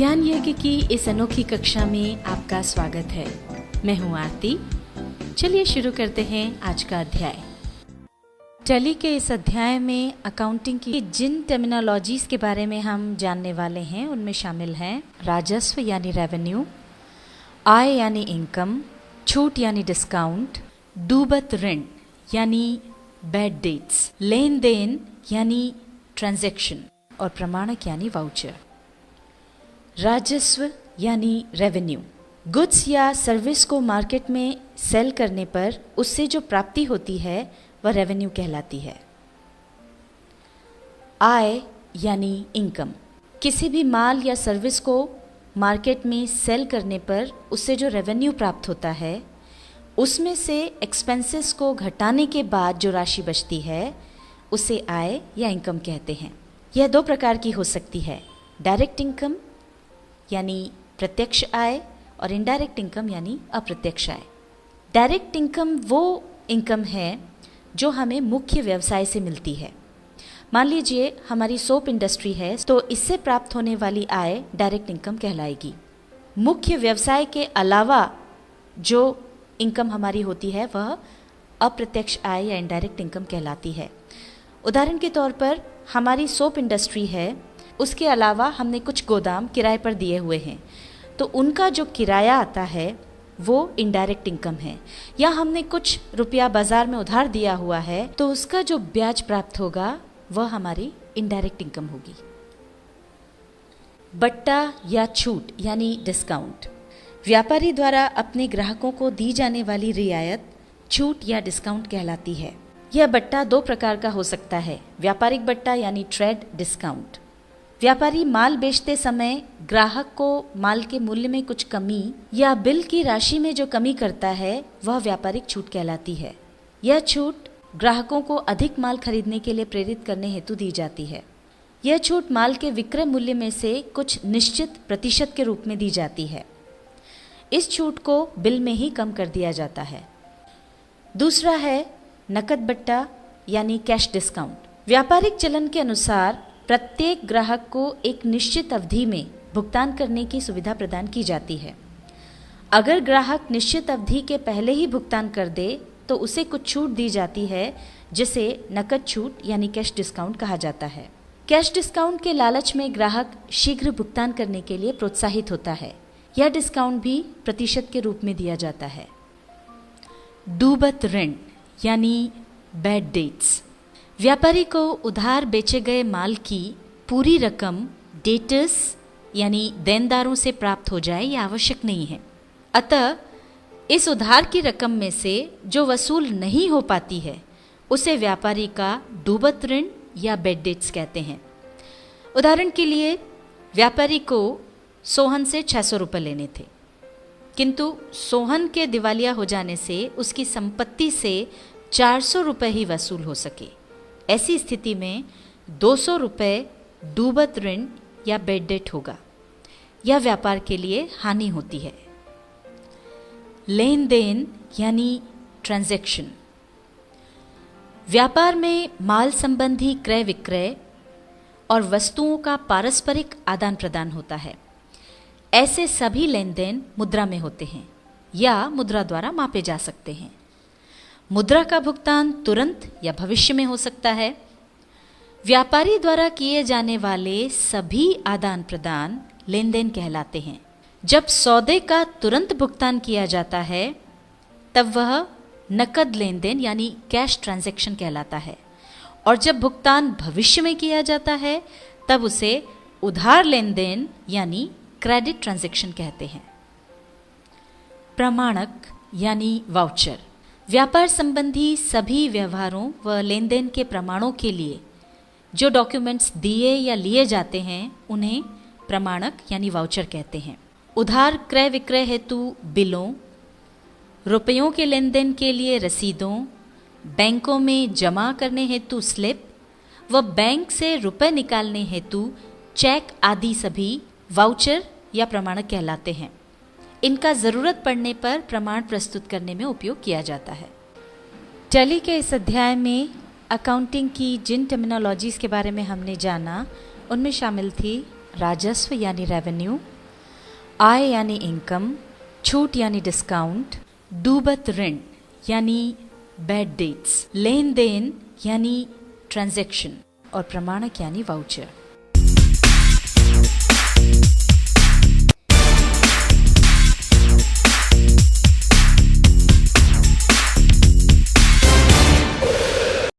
ज्ञान यज्ञ की इस अनोखी कक्षा में आपका स्वागत है। मैं हूं आरती। चलिए शुरू करते हैं आज का अध्याय। टैली के इस अध्याय में अकाउंटिंग की जिन टर्मिनोलॉजीज के बारे में हम जानने वाले हैं उनमें शामिल हैं राजस्व यानी रेवेन्यू, आय यानी इनकम, छूट यानी डिस्काउंट, डूबत ऋण यानी बैड डेट्स, लेन देन यानी ट्रांजैक्शन और प्रमाणक यानी वाउचर। राजस्व यानी रेवेन्यू, गुड्स या सर्विस को मार्केट में सेल करने पर उससे जो प्राप्ति होती है वह रेवेन्यू कहलाती है। आय यानी इनकम, किसी भी माल या सर्विस को मार्केट में सेल करने पर उससे जो रेवेन्यू प्राप्त होता है उसमें से एक्सपेंसेस को घटाने के बाद जो राशि बचती है उसे आय या इनकम कहते हैं। यह दो प्रकार की हो सकती है, डायरेक्ट इनकम यानी प्रत्यक्ष आय और इनडायरेक्ट इनकम यानी अप्रत्यक्ष आय। डायरेक्ट इनकम वो इनकम है जो हमें मुख्य व्यवसाय से मिलती है। मान लीजिए हमारी सोप इंडस्ट्री है तो इससे प्राप्त होने वाली आय डायरेक्ट इनकम कहलाएगी। मुख्य व्यवसाय के अलावा जो इनकम हमारी होती है वह अप्रत्यक्ष आय या इनडायरेक्ट इनकम कहलाती है। उदाहरण के तौर पर हमारी सोप इंडस्ट्री है, उसके अलावा हमने कुछ गोदाम किराए पर दिए हुए हैं तो उनका जो किराया आता है वो इनडायरेक्ट इनकम है। या हमने कुछ रुपया बाजार में उधार दिया हुआ है तो उसका जो ब्याज प्राप्त होगा वह हमारी इनडायरेक्ट इनकम होगी। बट्टा या छूट यानी डिस्काउंट, व्यापारी द्वारा अपने ग्राहकों को दी जाने वाली रियायत छूट या डिस्काउंट कहलाती है। यह बट्टा दो प्रकार का हो सकता है, व्यापारिक बट्टा यानी ट्रेड डिस्काउंट। व्यापारी माल बेचते समय ग्राहक को माल के मूल्य में कुछ कमी या बिल की राशि में जो कमी करता है वह व्यापारिक छूट कहलाती है। यह छूट ग्राहकों को अधिक माल खरीदने के लिए प्रेरित करने हेतु दी जाती है। यह छूट माल के विक्रय मूल्य में से कुछ निश्चित प्रतिशत के रूप में दी जाती है। इस छूट को बिल में ही कम कर दिया जाता है। दूसरा है नकद बट्टा यानी कैश डिस्काउंट। व्यापारिक चलन के अनुसार प्रत्येक ग्राहक को एक निश्चित अवधि में भुगतान करने की सुविधा प्रदान की जाती है। अगर ग्राहक निश्चित अवधि के पहले ही भुगतान कर दे तो उसे कुछ छूट दी जाती है जिसे नकद छूट यानी कैश डिस्काउंट कहा जाता है। कैश डिस्काउंट के लालच में ग्राहक शीघ्र भुगतान करने के लिए प्रोत्साहित होता है। यह डिस्काउंट भी प्रतिशत के रूप में दिया जाता है। डूबत ऋण यानी बैड डेट्स, व्यापारी को उधार बेचे गए माल की पूरी रकम डेटर्स यानी देनदारों से प्राप्त हो जाए यह आवश्यक नहीं है। अतः इस उधार की रकम में से जो वसूल नहीं हो पाती है उसे व्यापारी का डूबत ऋण या बैड डेट्स कहते हैं। उदाहरण के लिए व्यापारी को सोहन से 600 रुपये लेने थे, किंतु सोहन के दिवालिया हो जाने से उसकी संपत्ति से 400 रुपये ही वसूल हो सके। ऐसी स्थिति में 200 रुपये डूबत ऋण या बैड डेट होगा। यह व्यापार के लिए हानि होती है। लेन देन यानी ट्रांजैक्शन, व्यापार में माल संबंधी क्रय विक्रय और वस्तुओं का पारस्परिक आदान प्रदान होता है। ऐसे सभी लेन देन मुद्रा में होते हैं या मुद्रा द्वारा मापे जा सकते हैं। मुद्रा का भुगतान तुरंत या भविष्य में हो सकता है। व्यापारी द्वारा किए जाने वाले सभी आदान प्रदान लेन देन कहलाते हैं। जब सौदे का तुरंत भुगतान किया जाता है तब वह नकद लेन देन यानी कैश ट्रांजैक्शन कहलाता है, और जब भुगतान भविष्य में किया जाता है तब उसे उधार लेन देन यानी क्रेडिट ट्रांजैक्शन कहते हैं। प्रमाणक यानी वाउचर, व्यापार संबंधी सभी व्यवहारों व लेन देन के प्रमाणों के लिए जो डॉक्यूमेंट्स दिए या लिए जाते हैं उन्हें प्रमाणक यानी वाउचर कहते हैं। उधार क्रय विक्रय हेतु बिलों, रुपयों के लेन देन के लिए रसीदों, बैंकों में जमा करने हेतु स्लिप व बैंक से रुपए निकालने हेतु चेक आदि सभी वाउचर या प्रमाणक कहलाते हैं। इनका ज़रूरत पड़ने पर प्रमाण प्रस्तुत करने में उपयोग किया जाता है। टैली के इस अध्याय में अकाउंटिंग की जिन टर्मिनोलॉजीज़ के बारे में हमने जाना उनमें शामिल थी राजस्व यानी रेवेन्यू, आय यानी इनकम, छूट यानी डिस्काउंट, डूबत ऋण यानी बैड डेट्स, लेन देन यानी ट्रांजैक्शन और प्रमाणक यानी वाउचर।